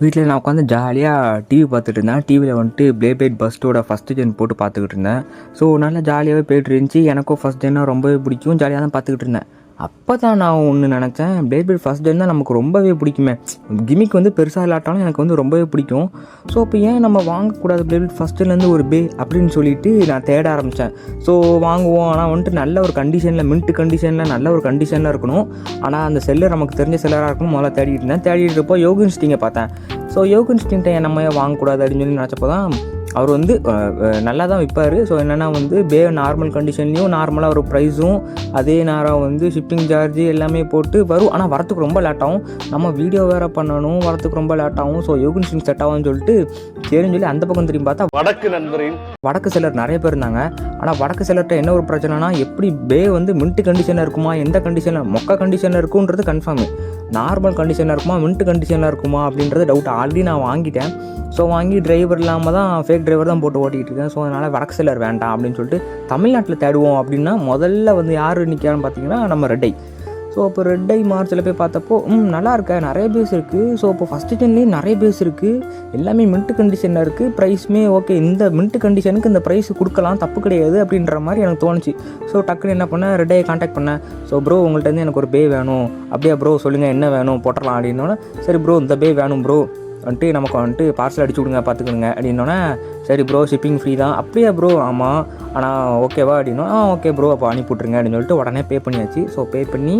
வீட்டில் நான் உட்காந்து ஜாலியாக டிவி பார்த்துட்டு இருந்தேன். டிவியில் வந்துட்டு ப்ளேபேட் பஸ்ட்டோட ஃபஸ்ட்டு ஜென் போட்டு பார்த்துக்கிட்டு இருந்தேன். ஸோ நல்லா ஜாலியாகவே போய்ட்டு இருந்துச்சு. எனக்கும் ஃபஸ்ட் ஜென்னா ரொம்பவே பிடிக்கும். ஜாலியாக தான் பார்த்துக்கிட்டு இருந்தேன். அப்போ தான் நான் ஒன்று நினச்சேன், ப்ளேபேட் ஃபஸ்ட் ஜென் தான் நமக்கு ரொம்பவே பிடிக்குமே. கிமிக் வந்து பெருசாக இல்லாட்டாலும் எனக்கு வந்து ரொம்பவே பிடிக்கும். ஸோ அப்போ ஏன் நம்ம வாங்கக்கூடாது ப்ளேபேட் ஃபஸ்ட் ஜென்லேருந்து ஒரு அப்படின்னு சொல்லிட்டு நான் தேட ஆரம்பித்தேன். ஸோ வாங்குவோம், ஆனால் வந்துட்டு நல்ல ஒரு கண்டிஷனில், மின்ட் கண்டிஷனில், நல்ல ஒரு கண்டிஷனில் இருக்கணும். ஆனால் அந்த செல்லர் நமக்கு தெரிஞ்ச செல்லராக இருக்கணும். முதல்ல தேடிட்டு இருந்தேன். தேடிட்டு இருப்போ யோகன் ஸ்டிங்கை பார்த்தேன். ஸோ யோகன் ஸ்டிங்கை நம்ம வாங்கக்கூடாது அப்படின்னு சொல்லி நினச்சப்போ தான் அவர் வந்து நல்லா தான் விற்பார். ஸோ என்னென்னா வந்து நார்மல் கண்டிஷன்லேயும் நார்மலாக ஒரு ப்ரைஸும் அதே நேரம் வந்து ஷிப்பிங் சார்ஜ் எல்லாமே போட்டு வரும். ஆனால் வரத்துக்கு ரொம்ப லேட் ஆகும். நம்ம வீடியோ வேறு பண்ணணும், வரத்துக்கு ரொம்ப லேட் ஆகும். ஸோ யோகன் ஸ்டிங் செட் ஆகும்னு சொல்லிட்டு சரின்னு சொல்லி அந்த பக்கம் திரும்பி பார்த்தா வடக்கு செல்லர் நிறைய பேர் இருந்தாங்க. ஆனால் வடக்கு செல்லர்கிட்ட என்ன ஒரு பிரச்சனைனா, எப்படி வந்து மின்ட் கண்டிஷனில் இருக்குமா, எந்த கண்டிஷனில் மொக்க கண்டிஷனில் இருக்குன்றது கன்ஃபார்மு, நார்மல் கண்டிஷனில் இருக்குமா, மின்ட் கண்டிஷனில் இருக்குமா அப்படின்றது டவுட். ஆல்ரெடி நான் வாங்கிட்டேன். ஸோ வாங்கி டிரைவர் இல்லாமல் தான், ஃபேக் டிரைவர் தான் போட்டு ஓட்டிகிட்டு இருக்கேன். ஸோ அதனால் வடக்கு செல்லர் வேண்டாம் அப்படின்னு சொல்லிட்டு தமிழ்நாட்டில் தேடுவோம். அப்படின்னா முதல்ல வந்து யார் நிற்கிறான்னு பார்த்தீங்கன்னா நம்ம ரெட்டை. ஸோ இப்போ ரெட்டை மார்ச்சில் போய் பார்த்தப்போ நல்லா இருக்கா, நிறைய பேஸ் இருக்குது. ஸோ இப்போ ஃபஸ்ட்டு ஜென்லேயும் நிறைய பேஸ் இருக்குது, எல்லாமே மின்ட் கண்டிஷனில் இருக்குது. ப்ரைஸுமே ஓகே, இந்த மின்ட் கண்டிஷனுக்கு இந்த ப்ரைஸ் கொடுக்கலாம், தப்பு கிடையாது அப்படின்ற மாதிரி எனக்கு தோணுச்சு. ஸோ டக்குன்னு என்ன பண்ணேன், ரெட்டையை காண்டாக்ட் பண்ணேன். ஸோ ப்ரோ உங்கள்கிட்ட எனக்கு ஒரு வேணும். அப்படியே ப்ரோ சொல்லுங்கள் என்ன வேணும் போட்டுடலாம் அப்படின்னோடனே, சரி ப்ரோ இந்த வேணும் ப்ரோ வந்துட்டு நமக்கு வந்துட்டு பார்சல் அடிச்சு விடுங்க பார்த்துக்கணுங்க அப்படின்னோடனே, சரி ப்ரோ ஷிப்பிங் ஃப்ரீ தான். அப்படியே ப்ரோ ஆமாம் ஆனால் ஓகேவா அப்படின்னா, ஓகே ப்ரோ அப்போ அனுப்பிவிட்ருங்க அப்படின்னு சொல்லிட்டு உடனே பே பண்ணியாச்சு. ஸோ பே பண்ணி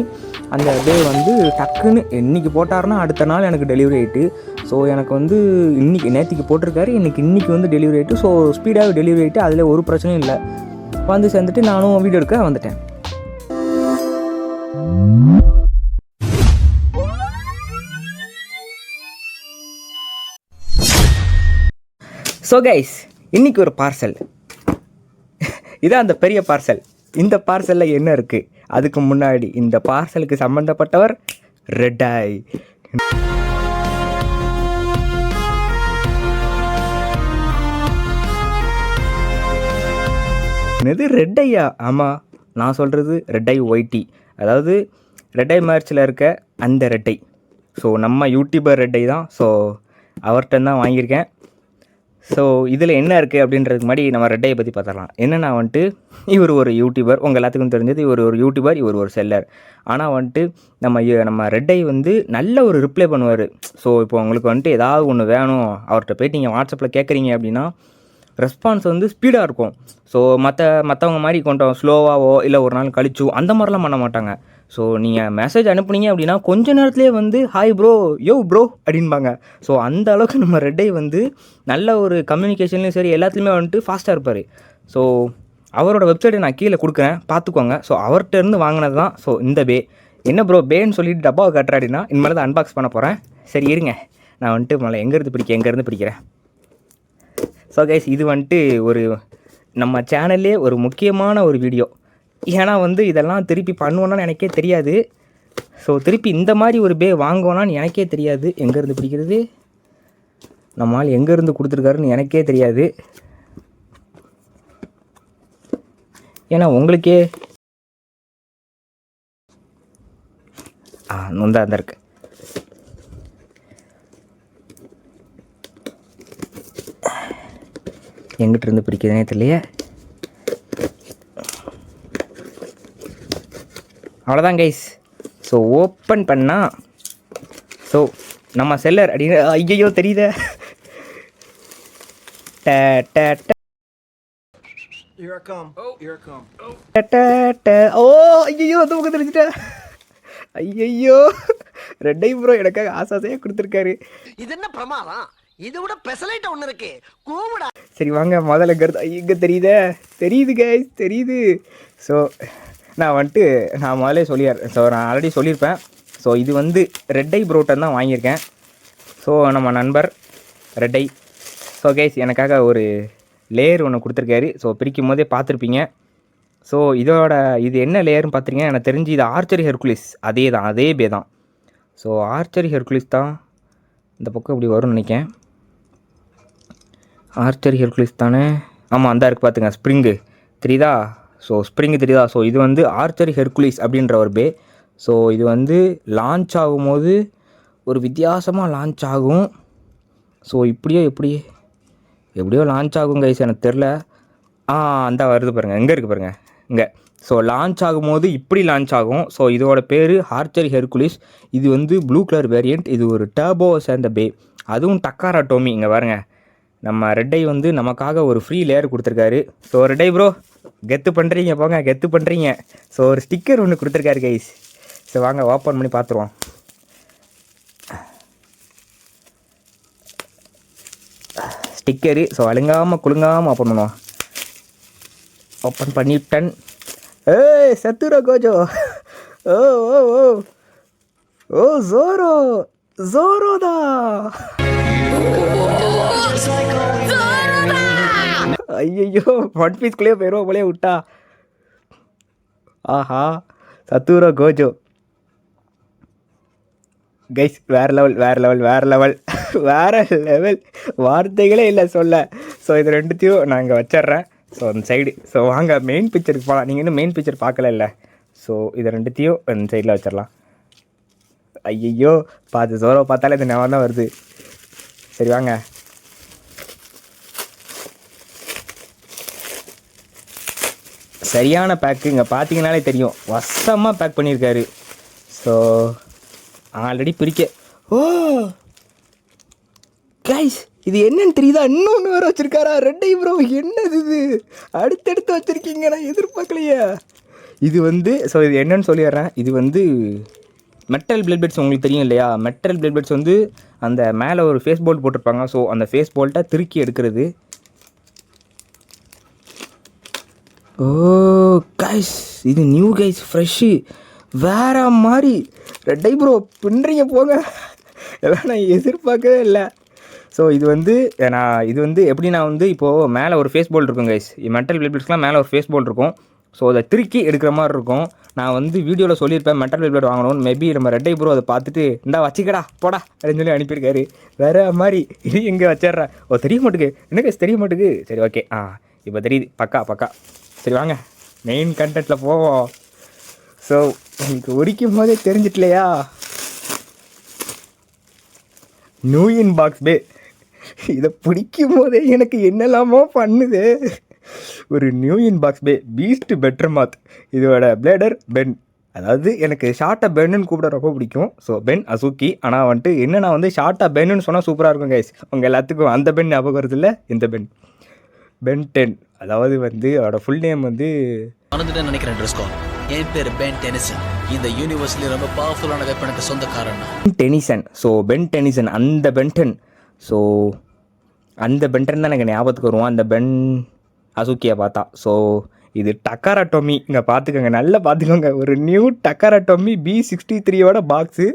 அந்த வந்து டக்குன்னு இன்றைக்கி போட்டாருன்னா அடுத்த நாள் எனக்கு டெலிவரி ஆகிட்டு. ஸோ எனக்கு வந்து நேற்றுக்கு போட்டிருக்காரு, இன்றைக்கி வந்து டெலிவரி ஆகிட்டு. ஸோ ஸ்பீடாக டெலிவரி ஆகிட்டு, அதில் ஒரு பிரச்சனையும் இல்லை. வந்து சேர்ந்துட்டு நானும் வீடியோ எடுக்க வந்துட்டேன். ஸோ கைஸ், இன்றைக்கி ஒரு பார்சல். இதான் அந்த பெரிய பார்சல். இந்த பார்சலில் என்ன இருக்குது, அதுக்கு முன்னாடி இந்த பார்சலுக்கு சம்மந்தப்பட்டவர் ரெட்டாய். என்னது ரெட்டையா? ஆமாம், நான் சொல்கிறது ரெட்டை ஒயிட்டி, அதாவது ரெட்டை மார்ச்சில் இருக்க அந்த ரெட்டை. ஸோ நம்ம யூடியூபர் ரெட்டை தான். ஸோ அவர்கிட்ட தான் வாங்கியிருக்கேன். ஸோ இதில் என்ன இருக்குது அப்படின்றதுக்கு முன்னாடி நம்ம ரெட்டையை பற்றி பார்த்துடலாம். என்னென்னா வந்துட்டு இவர் ஒரு யூடியூபர், உங்கள் எல்லாத்துக்கும் தெரிஞ்சது. இவர் ஒரு யூடியூபர், இவர் ஒரு செல்லர். ஆனால் வந்துட்டு நம்ம ரெட்டை வந்து நல்ல ஒரு ரிப்ளை பண்ணுவார். ஸோ இப்போ உங்களுக்கு வந்துட்டு ஏதாவது ஒன்று வேணும், அவர்கிட்ட போய்ட்டு நீங்கள் வாட்ஸ்அப்பில் கேட்குறீங்க அப்படின்னா ரெஸ்பான்ஸ் வந்து ஸ்பீடாக இருக்கும். ஸோ மற்றவங்க மாதிரி கொஞ்சம் ஸ்லோவாகவோ இல்லை ஒரு நாள் கழிச்சோ அந்த மாதிரிலாம் பண்ண மாட்டாங்க. ஸோ நீங்கள் மெசேஜ் அனுப்புனீங்க அப்படின்னா கொஞ்ச நேரத்துலேயே வந்து ஹாய் ப்ரோ, யோ ப்ரோ அப்படின்பாங்க. ஸோ அந்த அளவுக்கு நம்ம ரெட்டை வந்து நல்ல ஒரு கம்யூனிகேஷன்லேயும் சரி எல்லாத்துலேயுமே வந்துட்டு ஃபாஸ்ட்டாக இருப்பார். ஸோ அவரோட வெப்சைட்டை நான் கீழே கொடுக்குறேன், பார்த்துக்கோங்க. ஸோ அவர்கிட்ட இருந்து வாங்கினது தான். ஸோ இந்த என்ன ப்ரோ பேன்னு சொல்லிட்டு டப்பாவை கட்டுறாடினா இனிமேல் தான் அன்பாக்ஸ் பண்ண போகிறேன். சரி இருங்க, நான் வந்துட்டு மலை எங்கேருந்து பிடிக்கிறேன். ஸோ கைஸ், இது வந்துட்டு ஒரு நம்ம சேனல்லே ஒரு முக்கியமான ஒரு வீடியோ. ஏன்னா வந்து இதெல்லாம் திருப்பி பண்ணுவோன்னு எனக்கே தெரியாது. ஸோ திருப்பி இந்த மாதிரி ஒரு வாங்குவோனான்னு எனக்கே தெரியாது. எங்கேருந்து பிடிக்கிறது, நம்மால் எங்கேருந்து கொடுத்துருக்காருன்னு எனக்கே தெரியாது. ஏன்னா உங்களுக்கே நொந்தா தான் இருக்கு. எங்கிட்ட இருந்து பிடிக்கிறதுனே தெரியலையே. அவ்வளோதான் கைஸ். ஸோ ஓப்பன் பண்ணால் ஸோ நம்ம செல்லர் அப்படின்னு ஐயோ தெரியுத. ஓ ஐயோ அந்த பக்கம் தெரிஞ்சுட்டேன். ஐயோ ரெட்டை ப்ரோ எனக்காக ஆசாசையாக கொடுத்துருக்காரு. இது என்ன பிரமாதம், இதை விட பெசலைட் ஒன்று இருக்கு கூமுடா. சரி வாங்க முதல்ல இங்கே தெரியுது கைஸ், தெரியுது. ஸோ நான் முதலே ஸோ நான் ஆல்ரெடி சொல்லியிருப்பேன். ஸோ இது வந்து ரெட்டை ப்ரோட்டன் தான் வாங்கியிருக்கேன். ஸோ நம்ம நண்பர் ரெட்டை. ஸோ கைஸ் எனக்காக ஒரு லேயர் ஒன்று கொடுத்துருக்காரு. ஸோ பிரிக்கும் போதே பார்த்துருப்பீங்க. ஸோ இது என்ன லேயர்னு பார்த்துருக்கீங்க எனக்கு தெரிஞ்சு இது ஆர்ச்சரி ஹெர்குலிஸ். அதே தான். ஸோ ஆர்ச்சரி ஹெர்குலிஸ் தான் இந்த பக்கம் இப்படி வரும்னு நினைக்கிறேன். ஆர்ச்சரி ஹெர்குலிஸ் தானே? ஆமாம் அந்த இருக்குது பார்த்துங்க, ஸ்ப்ரிங்கு தெரியுதா? ஸோ ஸ்ப்ரிங்கு தெரியுதா? ஸோ இது வந்து ஆர்ச்சரி ஹெர்குலிஸ் அப்படின்ற ஒரு ஸோ இது வந்து லான்ச் ஆகும்போது ஒரு வித்தியாசமாக லான்ச் ஆகும். ஸோ எப்படியோ லான்ச் ஆகும் கைஸ், எனக்கு தெரில. அந்த வருது பாருங்கள், எங்கே இருக்குது பாருங்கள், இங்கே. ஸோ லான்ச் ஆகும்போது இப்படி லான்ச் ஆகும். ஸோ இதோட பேர் ஆர்ச்சர் ஹெர்குலிஸ். இது வந்து ப்ளூ கலர் வேரியண்ட். இது ஒரு டர்போ சேர்ந்த பே, அதுவும் டக்காரா டோமி. இங்கே பாருங்கள், நம்ம ரெட்டை வந்து நமக்காக ஒரு ஃப்ரீ லேயர் கொடுத்துருக்காரு. ஸோ ரெட்டை ப்ரோ கெத்து பண்ணுறீங்க, போங்க கெத்து பண்ணுறீங்க. ஸோ ஒரு ஸ்டிக்கர் ஒன்று கொடுத்துருக்காரு கைஸ். ஸோ வாங்க ஓப்பன் பண்ணி பார்த்துருவோம். ஸ்டிக்கரு. ஸோ அழுங்காமல் குலுங்காமல் ஓப்பன் பண்ணுவோம். ஓப்பன் பண்ணிவிட்டன். ஏய் சத்துரோ கோஜோ. ஓ ஓ ஓ ஓ ஜோரோதா. ஐயோ ஒன் பீஸ்குள்ளேயே போயிடுவோம் போலே விட்டா. ஆஹா சத்துரோ கோஜோ கைஸ், வேறு லெவல் வார்த்தைகளே இல்லை சொல்ல. ஸோ இது ரெண்டுத்தையும் நான் இங்கே வச்சிட்றேன். ஸோ அந்த சைடு. ஸோ வாங்க மெயின் பிக்சருக்கு போகலாம். நீங்கள் இன்னும் மெயின் பிக்சர் பார்க்கல இல்லை. ஸோ இதை ரெண்டுத்தையும் அந்த சைடில் வச்சிடலாம். ஐயோ பார்த்து ஜோரோ பார்த்தாலே இந்த ஞாபகம் தான் வருது. சரி வாங்க. சரியான பேக்கு, இங்கே பார்த்தீங்கனாலே தெரியும், வசமாக பேக் பண்ணியிருக்காரு. ஸோ ஆல்ரெடி பிரிக்க. ஓ கைஸ், இது என்னன்னு தெரியுதா? இன்னொன்று வேறு வச்சுருக்காரா ரெட்டை ப்ரோ? என்னது இது அடுத்தடுத்து வச்சுருக்கீங்க, நான் எதிர்பார்க்கலையே. இது வந்து ஸோ இது என்னன்னு சொல்லிடுறேன். இது வந்து மெட்டல் பிளேட் பெட்ஸ், உங்களுக்கு தெரியும் இல்லையா? மெட்டல் பிளேட் பெட்ஸ் வந்து அந்த மேலே ஒரு ஃபேஸ் போல்ட் போட்டிருப்பாங்க. ஸோ அந்த ஃபேஸ் போல்ட்டை திருக்கி எடுக்கிறது. ஓ கைஸ், இது நியூ கைஸ், ஃப்ரெஷ்ஷு, வேறு மாதிரி. ரெட்டை ப்ரோ பின்னுறீங்க போங்க, எல்லாம் நான் எதிர்பார்க்கவே இல்லை. ஸோ இது வந்து எப்படின்னா வந்து இப்போது மேலே ஒரு ஃபேஸ் போல்ட் இருக்கும் கைஸ். மெட்டல் பிளேட் பெட்ஸ்லாம் மேலே ஒரு ஃபேஸ் போல்ட் இருக்கும். ஸோ அதை திருக்கி எடுக்கிற மாதிரி இருக்கும். நான் வந்து வீடியோவில் சொல்லியிருப்பேன் மெட்டல் பிளேட் வாங்கணும்னு. மேபி நம்ம ரெட்டை ப்ரோ அதை பார்த்துட்டு இந்தா வச்சிக்கடா போடா அப்படின்னு சொல்லி அனுப்பியிருக்காரு. வேறு மாதிரி. இது எங்கே வச்சிட்றேன்? தெரிய மாட்டுக்கு, என்ன கைஸ் தெரிய மாட்டுக்கு. சரி ஓகே, இப்போ தெரியுது, பக்கா. சரி வாங்க மெயின் கண்டென்ட்டில் போவோம். ஸோ உங்களுக்கு உரிக்கும் போதே தெரிஞ்சிட்டலையா? நியூ இன் பாக்ஸ் பே. இதை பிடிக்கும் போதே எனக்கு என்னெல்லாமோ பண்ணுது. ஒரு நியூ இன் பாக்ஸ் பே பீஸ்ட் பெட்டர் மாத். இதோட பிளேடர் பென். அதாவது எனக்கு ஷார்ட்டாக பென்னு கூப்பிட ரொம்ப பிடிக்கும். ஸோ பென் அசுக்கி. ஆனால் வந்துட்டு என்னென்னா வந்து ஷார்ட்டாக பென்னு சொன்னால் சூப்பராக இருக்கும் கைஸ். உங்கள் எல்லாத்துக்கும் அந்த பென் ஞாபகம் வருது இல்லை? இந்த பென் 10. அதாவது வந்து அவரோட ஃபுல் நேம் வந்து நினைக்கிறேன் ட்ரெஸ்கோ. என் பேர் பென் டெனிசன். இந்த யூனிவர்ஸ்லேயே ரொம்ப பவர்ஃபுல்லான வெப்பனுக்கு சொந்தக்காரன் டெனிசன். ஸோ பென் டெனிசன், அந்த பென்டன். ஸோ அந்த பென்டன் தான் எனக்கு ஞாபகத்துக்கு வருவான், அந்த பென் அசுக்கியை பார்த்தா. ஸோ இது டக்காரா டோமி. இங்கே பார்த்துக்கோங்க, நல்லா பார்த்துக்கோங்க. ஒரு நியூ டக்காரா டோமி B63 பாக்ஸு.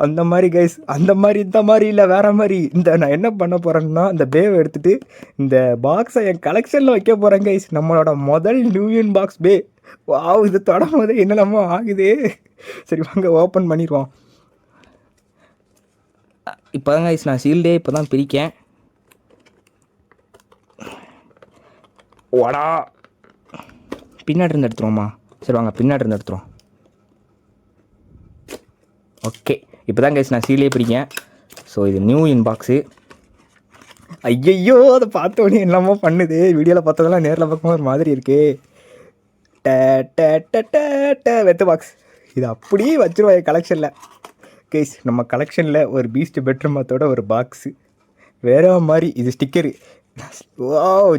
அந்த மாதிரி கைஸ், இந்த மாதிரி இல்லை, வேறு மாதிரி. நான் என்ன பண்ண போகிறேன்னா, இந்த பேவை எடுத்துகிட்டு இந்த பாக்ஸை என் கலெக்ஷனில் வைக்க போகிறேன் கைஸ். நம்மளோட முதல் new in box pay. Wow, இது தொடும் போது என்னெல்லாமோ ஆகுது. சரி வாங்க ஓப்பன் பண்ணிடுவோம். இப்போ தான் கைஸ் நான் சீல்டே இப்போ தான் பிரிக்கேன். ஓடா, பின்னாடி இருந்து எடுத்துருவோம்மா. சரி வாங்க பின்னாடி இருந்து எடுத்துருவோம். ஓகே, இப்போ தான் கைஸ் நான் சீலே பிடிக்கேன். ஸோ இது நியூ இன் பாக்ஸு. ஐயையோ, அதை பார்த்தோன்னே என்னமோ பண்ணுது. வீடியோவில் பார்த்ததெல்லாம் நேரில் பார்க்கும்போது ஒரு மாதிரி இருக்குது. வெத்து பாக்ஸ். இது அப்படியே வச்சுருவாங்க கலெக்ஷனில் கைஸ். நம்ம கலெக்ஷனில் ஒரு பீஸ்ட் பெட்ரூம் மாத்தோட ஒரு பாக்ஸு வேறு மாதிரி. இது ஸ்டிக்கரு. ஓ,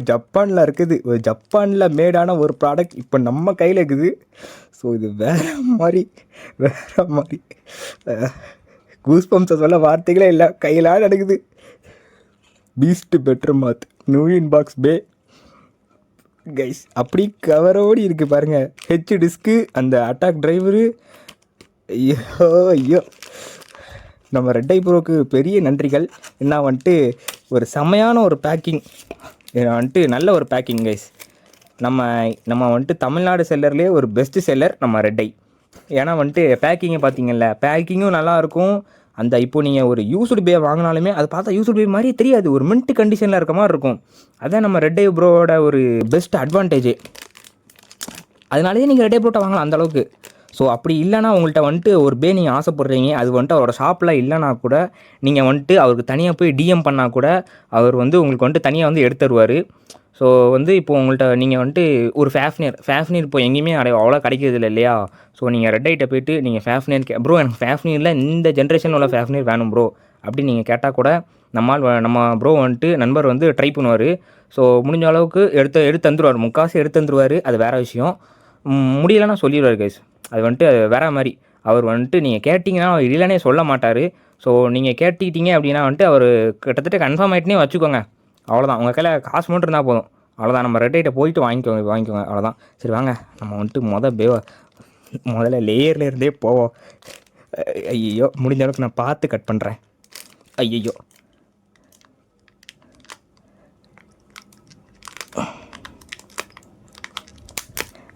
ஜப்பானில் இருக்குது. ஒரு ஜப்பானில் மேடான ஒரு ப்ராடக்ட் இப்போ நம்ம கையில் இருக்குது. ஸோ இது வேறு மாதிரி. கூஸ் பம்ப்ஸை சொல்ல வார்த்தைகளே இல்லை, கையிலாம் நடக்குது. Beast bedroom math new in box pay guys. அப்படி கவரோடு இருக்குது பாருங்கள். ஹெச் டிஸ்க்கு, அந்த அட்டாக் டிரைவரு. ஐயோ நம்ம ரெட்டை ப்ரோக்கு பெரிய நன்றிகள். என்ன வந்துட்டு ஒரு செம்மையான ஒரு பேக்கிங், வந்துட்டு நல்ல ஒரு பேக்கிங் கைஸ். நம்ம வந்துட்டு தமிழ்நாடு செல்லர்லேயே ஒரு பெஸ்ட்டு செல்லர் நம்ம ரெட்டை. ஏன்னா வந்துட்டு பேக்கிங்கை பார்த்தீங்கல்ல, பேக்கிங்கும் நல்லாயிருக்கும். அந்த இப்போ நீங்கள் ஒரு யூஸ்டு பே வாங்கினாலுமே அது பார்த்தா யூஸ்டு பே மாதிரி தெரியாது, ஒரு மின்ட் கண்டிஷனில் இருக்க மாதிரி இருக்கும். அதான் நம்ம ரெட்டை ப்ரோவோட ஒரு பெஸ்ட் அட்வான்டேஜ். அதனாலேயே நீங்கள் ரெட்டை ப்ரோட்டை வாங்கலாம் அந்தளவுக்கு. ஸோ அப்படி இல்லைனா உங்கள்கிட்ட வந்துட்டு ஒரு பே நீங்கள் ஆசைப்படுறீங்க, அது வந்துட்டு அவரோட ஷாப்பில் இல்லைனா கூட நீங்கள் வந்துட்டு அவருக்கு தனியாக போய் டிஎம் பண்ணால் கூட அவர் வந்து உங்களுக்கு வந்துட்டு தனியாக வந்து எடுத்து தருவார். ஸோ வந்து இப்போ உங்கள்கிட்ட நீங்கள் வந்துட்டு ஒரு ஃபேஃப்னியர் இப்போ எங்கேயுமே அவ்வளோ கிடைக்கிறதில்ல இல்லையா? ஸோ நீங்கள் ரெட் ஐட்ட போய்ட்டு நீங்கள் ஃபேஃப்னியர் ப்ரோ எனக்கு ஃபேஃப்னியரில் இந்த ஜென்ரேஷன் உள்ள ஃபேஃப்னியர் வேணும் ப்ரோ அப்படின்னு நீங்கள் கேட்டால் கூட நம்ம ப்ரோ வந்துட்டு நண்பர் வந்து ட்ரை பண்ணுவார். ஸோ முடிஞ்ச அளவுக்கு எடுத்து தந்துடுவார், முக்கால்வாசி எடுத்து தந்துடுவார். அது வேறு விஷயம். முடியலைன்னா சொல்லிடுவார் கைஸ். அது வந்துட்டு வேறு மாதிரி. அவர் வந்துட்டு நீங்கள் கேட்டிங்கன்னா அவர் இல்லைனே சொல்ல மாட்டார். ஸோ நீங்கள் கேட்டுக்கிட்டீங்க அப்படின்னா வந்துட்டு அவர் கிட்டத்தட்ட கன்ஃபார்ம் ஆகிட்டுனே வச்சுக்கோங்க. அவ்வளோதான், உங்கள் கையில் காசு மட்டும் இருந்தால் போதும். அவ்வளோதான், நம்ம ரெட் ஐட்டை போயிட்டு வாங்கிக்கோங்க அவ்வளோதான். சரி வாங்க, நம்ம வந்துட்டு முதல்ல லேயரில் இருந்தே போவோம். ஐயோ, முடிஞ்ச அளவுக்கு நான் பார்த்து கட் பண்ணுறேன். ஐயோ,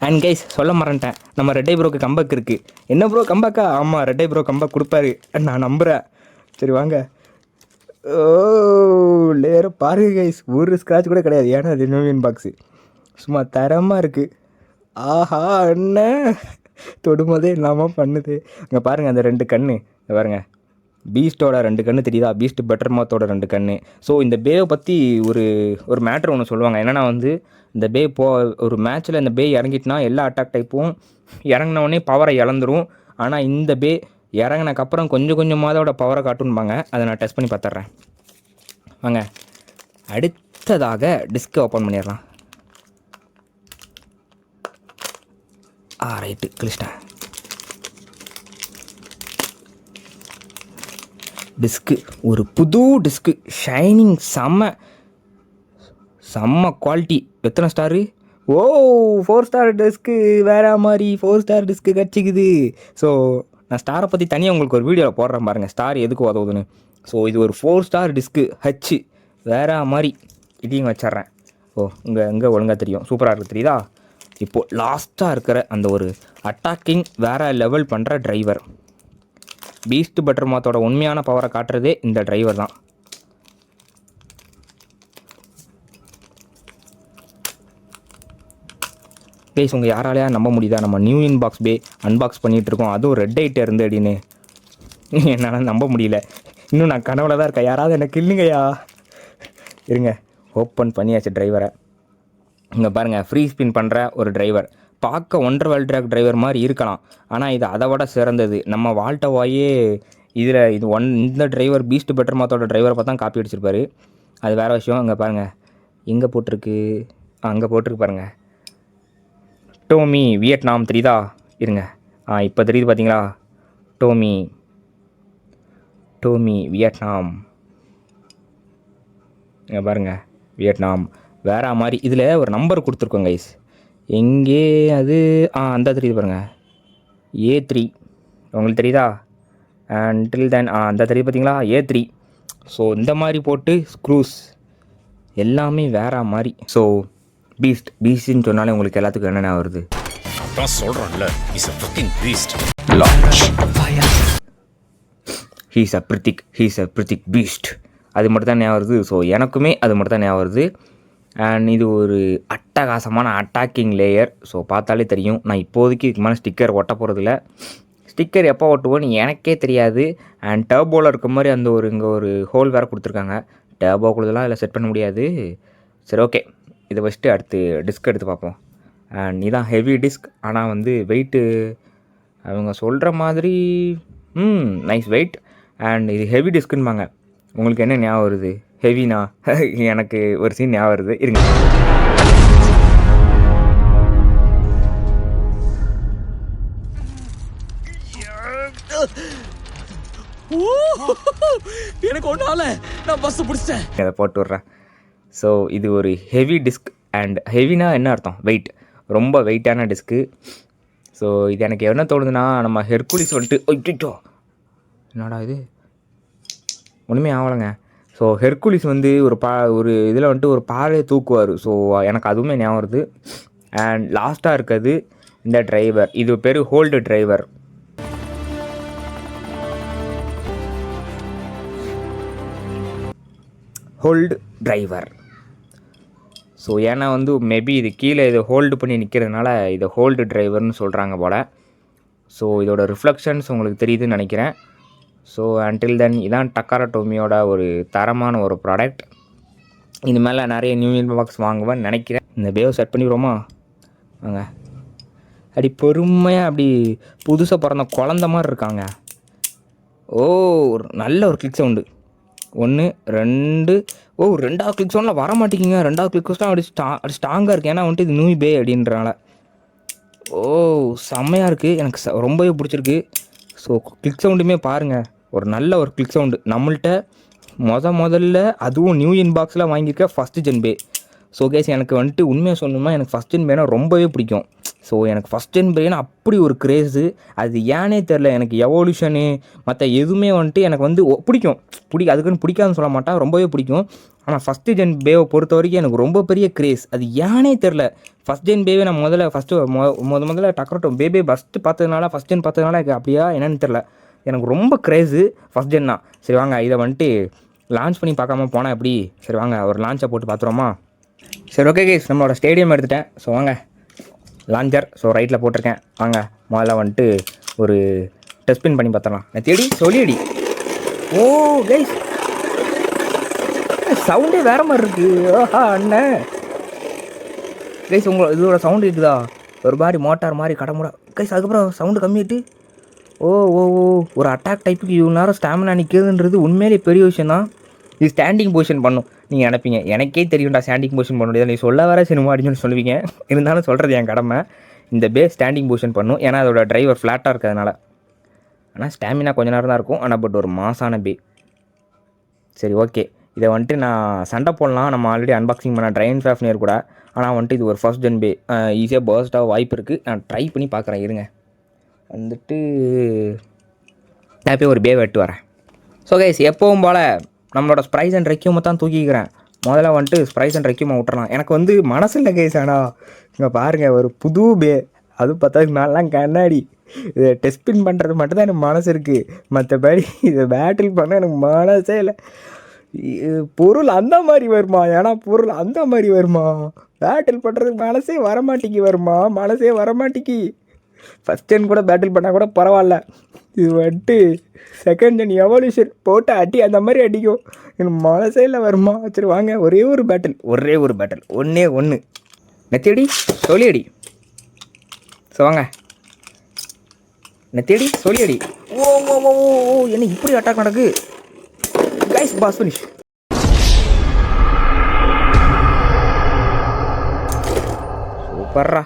அண்ட் கைஸ் சொல்ல மறந்துட்டேன், நம்ம ரெட்டை ப்ரோக்கு கம்பேக் இருக்குது. என்ன ப்ரோ கம்பேக்கா? ஆமாம், ரெட்டை ப்ரோ கம்பேக் கொடுப்பாரு, நான் நம்புகிறேன். சரி வாங்க. ஓ லேயரை பாருங்க கைஸ், ஒரு ஸ்க்ராட்ச் கூட கிடையாது. ஏன்னா அது நியூவின் பாக்ஸு சும்மா தரமாக இருக்குது. ஆஹா, என்ன தொடும்போதே இல்லாமல் பண்ணுது. அங்கே பாருங்கள் அந்த 2 கண்ணு பாருங்கள், பீஸ்ட்டோட 2 கண்ணு தெரியுதா? பீஸ்ட் பெட்டர் மாத்தோட 2 கண்ணு. ஸோ இந்த பேவை பற்றி ஒரு மேட்ரு ஒன்று சொல்லுவாங்க. என்னென்னா வந்து இந்த பே ஒரு மேட்ச்சில் இந்த பே இறங்கிட்டுனா எல்லா அட்டாக் டைப்பும் இறங்கினவுடனே பவரை இழந்துரும். ஆனால் இந்த பே இறங்கினக்கப்புறம் கொஞ்சம் கொஞ்சமாக அதோட பவரை காட்டுன்பாங்க. அதை நான் டெஸ்ட் பண்ணி பார்த்துட்றேன் வாங்க. அடுத்ததாக டிஸ்கை ஓப்பன் பண்ணிடலாம். ரைட்டு கிளிச்சிட்டேன். டிஸ்க்கு ஒரு புது டிஸ்க்கு, ஷைனிங், செம்ம குவாலிட்டி. எத்தனை ஸ்டாரு? ஓ 4 ஸ்டார் டிஸ்க்கு, வேறு மாதிரி 4 ஸ்டார் டிஸ்க்கு கிடச்சிக்குது. ஸோ நான் ஸ்டாரை பற்றி தனியாக உங்களுக்கு ஒரு வீடியோவில் போடுறேன் பாருங்கள், ஸ்டார் எதுக்கு உதவுதுன்னு. ஸோ இது ஒரு 4 ஸ்டார் டிஸ்க்கு ஹச்சு, வேறு மாதிரி. இதையும் வச்சிட்றேன். ஓ இங்கே ஒழுங்காக தெரியும், சூப்பராக இருக்குது தெரியுதா? இப்போது லாஸ்ட்டாக இருக்கிற அந்த ஒரு அட்டாக்கிங் வேறு லெவல் பண்ணுற டிரைவர், பீஸ்ட் பெட்டர் மாத்தோட உண்மையான பவரை காட்டுறதே இந்த டிரைவர் தான். ப்ளீஸ் உங்கள் யாராலையா நம்ப முடியுதா? நம்ம நியூ இன்பாக்ஸ் பே அன்பாக்ஸ் பண்ணிகிட்ருக்கோம், அதுவும் ரெட் ஐட்டை இருந்து அப்படின்னு. என்னால் நம்ப முடியல. இன்னும் நான் கனவுல தான் இருக்கேன். யாராவது எனக்கு இல்லைங்கய்யா. இருங்க, ஓப்பன் பண்ணியாச்சு டிரைவரை. இங்கே பாருங்கள், ஃப்ரீ ஸ்பின் பண்ணுற ஒரு டிரைவர். பார்க்க ஒண்டர் வேர்ல்ட் ட்ராக் டிரைவர் மாதிரி இருக்கலாம், ஆனால் இது அதை விட சிறந்தது. நம்ம வால்டவாயே இதில் இந்த டிரைவர் பீஸ்ட் பெட்டர் மாத்தோட டிரைவரை பார்த்தா காப்பி அடிச்சிருப்பாரு. அது வேறு விஷயம். இங்கே பாருங்கள், எங்கே போட்டிருக்கு? அங்கே போட்டிருக்கு பாருங்கள், டோமி வியட்நாம் தெரியுதா? இருங்க, இப்போ தெரியுது பார்த்தீங்களா? டோமி வியட்நாம். இங்கே பாருங்கள், வியட்நாம் வேறு மாதிரி. இதில் ஒரு நம்பர் கொடுத்துருக்கோங்க கைஸ். எங்கே அது? அந்த தெரியுது பாருங்கள், A3. உங்களுக்கு தெரியுதா? அண்டில் தென் அந்த தெரியுது பார்த்தீங்களா? A3. ஸோ இந்த மாதிரி போட்டு ஸ்க்ரூஸ் எல்லாமே வேற மாதிரி. ஸோ பீஸ்ட்னு சொன்னாலே உங்களுக்கு எல்லாத்துக்கும் என்னென்ன வருது? அதான் சொல்கிறேன்ல, is a fucking beast. He's a பிரித்திக் பீஸ்ட். அது மட்டும் தான் ஞாபகம் வருது. ஸோ எனக்குமே அது மட்டும் தான் ஞாபகம் வருது. அண்ட் இது ஒரு அட்டகாசமான அட்டாக்கிங் லேயர். ஸோ பார்த்தாலே தெரியும். நான் இப்போதைக்கு இதுக்கு மேலே ஸ்டிக்கர் ஒட்ட போகிறதில்ல. ஸ்டிக்கர் எப்போ ஒட்டுவோன்னு எனக்கே தெரியாது. அண்ட் டர்போவில் இருக்க மாதிரி அந்த இங்கே ஒரு ஹோல் வேறு கொடுத்துருக்காங்க. டர்போக்குள்ளதெல்லாம் இதில் செட் பண்ண முடியாது. சரி ஓகே, இதை வச்சுட்டு அடுத்து டிஸ்க் எடுத்து பார்ப்போம். அண்ட் இதான் ஹெவி டிஸ்க். ஆனால் வந்து வெயிட்டு அவங்க சொல்கிற மாதிரி நைஸ் வெயிட். அண்ட் இது ஹெவி டிஸ்க்குன்பாங்க. உங்களுக்கு என்ன ஞாபகம் வருது? ஹெவினா எனக்கு ஒரு சீன் ஞாபகம் வருது, இருங்க. எனக்கு ஒன்றால நான் பஸ் பிடிச்சேன். அதை போட்டு விட்றேன். ஸோ இது ஒரு ஹெவி டிஸ்க். அண்ட் ஹெவினா என்ன அர்த்தம்? வெயிட், ரொம்ப வெயிட்டான டிஸ்க்கு. ஸோ இது எனக்கு என்ன தோணுதுன்னா, நம்ம ஹெர்குலிஸ் வந்துட்டு ஐயோ என்னடா இது ஒன்றுமே ஆகலைங்க. ஸோ ஹெர்குலிஸ் வந்து ஒரு இதில் வந்துட்டு ஒரு பாறையை தூக்குவார். ஸோ எனக்கு அதுவுமே ஞாபகம் வருது. அண்ட் லாஸ்ட்டாக இருக்கிறது இந்த டிரைவர். இது பேர் ஹோல்டு டிரைவர். ஸோ ஏன்னா வந்து மேபி இது கீழே இதை ஹோல்டு பண்ணி நிற்கிறதுனால இதை ஹோல்டு டிரைவர்னு சொல்கிறாங்க போல். ஸோ இதோட ரிஃப்ளெக்ஷன்ஸ் உங்களுக்கு தெரியுதுன்னு நினைக்கிறேன். ஸோ அன்டில் தென் இதான் டக்காரா டோமியோட ஒரு தரமான ஒரு ப்ராடக்ட். இது மேலே நிறைய நியூ பாக்ஸ் வாங்குவேன்னு நினைக்கிறேன். இந்த பேவ் செட் பண்ணிடுவோமா? வாங்க. அப்படி பொறுமையாக அப்படி புதுசாக பிறந்த குழந்த மாதிரி இருக்காங்க. ஓ நல்ல ஒரு கிளிக் சவுண்டு. 1 2 ஓ 2வது கிளிக் சவுண்டில் வர மாட்டேங்கிங்க. 2வது கிளிக் சவுண்ட் அப்படி ஸ்ட்ராங்காக இருக்குது. ஏன்னா வந்துட்டு இது நியூ பே அப்படின்றனால. ஓ செம்மையாக இருக்குது. எனக்கு ரொம்பவே பிடிச்சிருக்கு. ஸோ கிளிக் சவுண்டுமே பாருங்கள், ஒரு நல்ல ஒரு கிளிக் சவுண்டு. நம்மள்கிட்ட முதல்ல அதுவும் நியூ இன்பாக்ஸில் வாங்கியிருக்க ஃபஸ்ட்டு ஜென் பே. ஸோ கேஸ் எனக்கு வந்துட்டு உண்மையாக சொல்லணும்னா எனக்கு ஃபஸ்ட் ஜென் பேனா ரொம்பவே பிடிக்கும். ஸோ எனக்கு ஃபஸ்ட் ஜென் பேனா அப்படி ஒரு க்ரேஸு. அது ஏனே தெரில. எனக்கு எவல்யூஷனு மற்ற எதுவுமே வந்துட்டு எனக்கு வந்து பிடிக்கும். அதுக்குன்னு பிடிக்காதுன்னு சொல்ல மாட்டேன், ரொம்பவே பிடிக்கும். ஆனால் ஃபஸ்ட்டு ஜென் பேவை பொறுத்த வரைக்கும் எனக்கு ரொம்ப பெரிய க்ரேஸ். அது ஏனே தெரில. ஃபஸ்ட் ஜென் பேவே நான் முதல்ல டக்கரட்டும் பேபே ஃபஸ்ட்டு பார்த்ததுனால ஃபஸ்ட் ஜென் பார்த்ததுனால எனக்கு அப்படியா என்னன்னு தெரில. எனக்கு ரொம்ப க்ரேஸு ஃபஸ்ட் ஜென்னா. சரி வாங்க இதை வந்துட்டு லான்ச் பண்ணி பார்க்காம போனால் எப்படி? சரி வாங்க ஒரு லான்ச்சை போட்டு பார்த்துருவோமா? சரி ஓகே கேஸ், நம்மளோட ஸ்டேடியம் எடுத்துட்டேன். ஸோ வாங்க லான்ச்சர் ஸோ ரைட்டில் போட்டிருக்கேன். வாங்க முதல்ல வந்துட்டு ஒரு டெஸ்ட்பின் பண்ணி பார்த்துடலாம். நான் தேடி சொல்லியடி. ஓ கைஸ் சவுண்டே வேறு மாதிரி இருக்குது. ஓஹா அண்ணன் கைஸ் இதோட சவுண்டு இருக்குதா? ஒரு மாதிரி மோட்டார் மாதிரி கடமுடா கைஸ். அதுக்கப்புறம் சவுண்டு கம்மிட்டு ஓ ஒரு அட்டாக் டைப்புக்கு இவ்வளோ நேரம் ஸ்டாமினா நிற்கிறதுன்றது உண்மையிலே பெரிய விஷயம் தான். இது ஸ்டாண்டிங் பொசிஷன் பண்ணும். நீங்கள் நினைப்பீங்க எனக்கே தெரியும்டா ஸ்டாண்டிங் பொசிஷன் பண்ண முடியாது, நீ சொல்ல வர சினிமா அப்படின்னு சொல்லுவீங்க. இருந்தாலும் சொல்கிறது என் கடமை. இந்த பே ஸ்டாண்டிங் பொசிஷன் பண்ணும், ஏன்னா அதோட டிரைவர் ஃப்ளாட்டாக இருக்கிறதுனால. ஆனால் ஸ்டாமினா கொஞ்சம் நேரம் தான் இருக்கும். ஆனால் பட் ஒரு மாசான பே. சரி ஓகே, இதை வந்துட்டு நான் சண்டை போடலாம். நம்ம ஆல்ரெடி அன்பாக்சிங் பண்ண ட்ரைன் ஃபேஃப்னியர் கூட. ஆனால் வந்துட்டு இது ஒரு ஃபர்ஸ்ட் ஜென் பே, ஈஸியாக பர்ஸ்ட்டாக வாய்ப்பு இருக்குது. நான் ட்ரை பண்ணி பார்க்குறேன். இருங்க வந்துட்டு நான் போய் ஒரு பே வெட்டு வரேன். ஸோ கைஸ் எப்பவும் போல் நம்மளோட ஸ்ப்ரைஸ் அண்ட் ரெக்யூமை தான் தூக்கிக்கிறேன். முதல்ல வந்துட்டு ஸ்ப்ரைஸ் அண்ட் ரெக்யூமை விட்டுறலாம். எனக்கு வந்து மனசு இல்லை கைஸ். ஆனால் இங்கே பாருங்கள் ஒரு புது பே, அது பார்த்ததுக்கு மேலாம் கண்ணாடி. இதை டெஸ்ட்பின் பண்ணுறது மட்டும்தான் எனக்கு மனசு இருக்குது. மற்றபடி இதை பேட்டில் பண்ண எனக்கு மனசே இல்லை. பொருள் அந்த மாதிரி வருமா? ஏன்னா பொருள் அந்த மாதிரி வருமா? பேட்டில் பண்ணுறதுக்கு மனசே வரமாட்டிக்கு. ஃபஸ்ட் ஜென் கூட பேட்டில் பண்ணால் கூட பரவாயில்ல. இது வந்துட்டு செகண்ட் ஜென் எவல்யூஷன் போட்டு அடி அந்த மாதிரி அடிக்கும். எனக்கு மனசே இல்லை வருமா? சரி வாங்க ஒரே ஒரு பேட்டில் ஒன்றே ஒன்று நெத்தியடி சொல்லியடி. ஸோ வாங்க நெத்தியடி சொல்லியடி. ஓ என்ன இப்படி அட்டாக் நடக்கு கைஸ்? Pass finish. சூப்பர்ரா.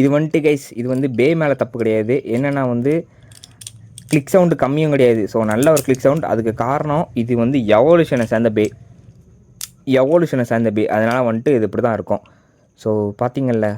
இது வந்துட்டு கைஸ் இது வந்து பே மேலே தப்பு கிடையாது. என்னென்னா வந்து கிளிக் சவுண்டு கம்மியும் கிடையாது. ஸோ நல்ல ஒரு கிளிக் சவுண்ட். அதுக்கு காரணம் இது வந்து எவல்யூஷனை சேர்ந்த பே. அதனால் வந்துட்டு இது இப்படி தான் இருக்கும். ஸோ பார்த்தீங்கல்ல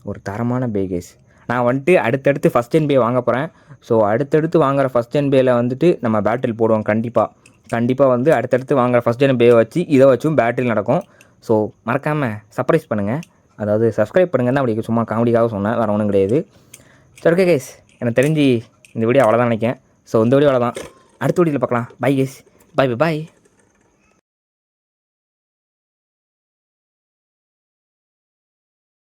ஒரு தரமான பே கைஸ். நான் வந்துட்டு அடுத்தடுத்து ஃபஸ்ட் ஜென் பே வாங்க போகிறேன். ஸோ அடுத்தடுத்து வாங்குகிற ஃபஸ்ட் ஜென் பேயில் வந்துட்டு நம்ம பேட்டில் போடுவோம். கண்டிப்பாக வந்து அடுத்தடுத்து வாங்குகிற ஃபஸ்ட் ஜென் பே வச்சு இதை வச்சும் பேட்டில் நடக்கும். ஸோ மறக்காமல் சர்ப்ரைஸ் பண்ணுங்கள், அதாவது சப்ஸ்கிரைப் பண்ணுங்கள் தான். அப்படி சும்மா காமெடிக்காக சொன்னேன், வேறு ஒன்றும் கிடையாது. சரி ஓகே கைஸ், எனக்கு தெரிஞ்சு இந்த வீடியோ அவ்வளோதான் நினைக்கிறேன். ஸோ இந்த வீடியோ அவ்வளோதான். அடுத்த வீடியோவில் பார்க்கலாம். Bye guys, by.